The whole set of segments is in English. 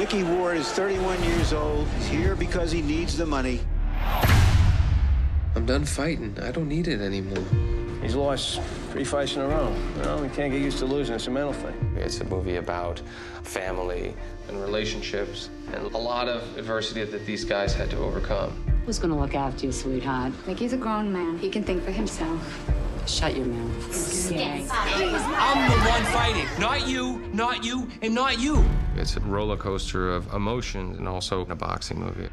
Micky Ward is 31 years old. He's here because he needs the money. I'm done fighting. I don't need it anymore. He's lost 3 fights in a row. You know, he can't get used to losing. It's a mental thing. It's a movie about family and relationships and a lot of adversity that these guys had to overcome. Who's gonna look after you, sweetheart? Micky's a grown man. He can think for himself. Shut your mouth. I'm the one fighting. Not you, and not you. It's a roller coaster of emotions and also a boxing movie.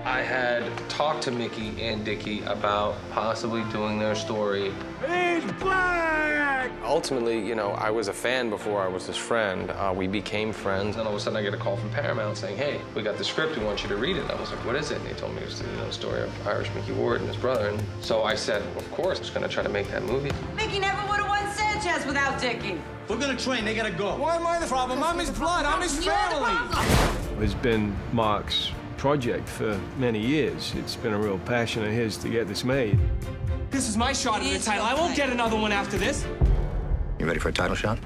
I had talked to Micky and Dicky about possibly doing their story. He's black! Ultimately, you know, I was a fan before I was his friend. We became friends, and all of a sudden I get a call from Paramount saying, hey, we got the script, we want you to read it. And I was like, what is it? And they told me it was the story of Irish Micky Ward and his brother. And so I said, of course, I was gonna try to make that movie. Micky never would have won Sanchez without Dicky. We're gonna train, they gotta go. Why am I the problem? I'm his blood, I'm his family. It's been Mark's project for many years. It's been a real passion of his to get this made. This is my shot at the title. I won't get another one after this. You ready for a title shot?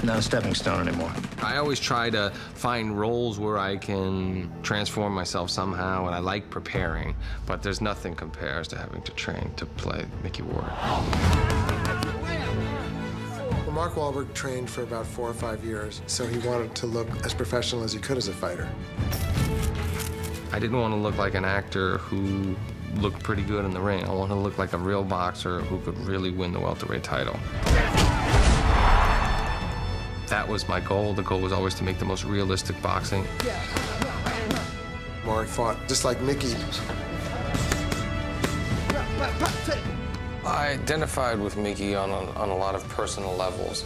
Not a stepping stone anymore. I always try to find roles where I can transform myself somehow, and I like preparing, but there's nothing compares to having to train to play Micky Ward. Well, Mark Wahlberg trained for about 4 or 5 years, so he wanted to look as professional as he could as a fighter. I didn't want to look like an actor who looked pretty good in the ring. I wanted to look like a real boxer who could really win the welterweight title. That was my goal. The goal was always to make the most realistic boxing. Mark fought just like Micky. I identified with Micky on a lot of personal levels.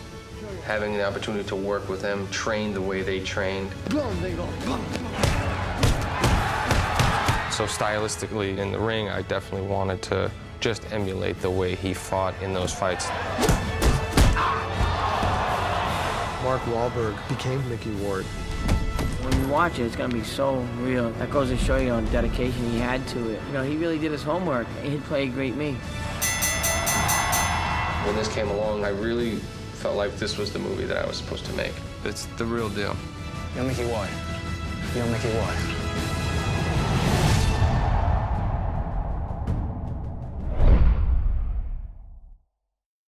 Having the opportunity to work with him, train the way they trained. So stylistically in the ring, I definitely wanted to just emulate the way he fought in those fights. Mark Wahlberg became Micky Ward. When you watch it, it's gonna be so real. That goes to show you the dedication he had to it. You know, he really did his homework. He'd play a great me. When this came along, I really felt like this was the movie that I was supposed to make. It's the real deal. You're Micky Ward. You're Micky Ward.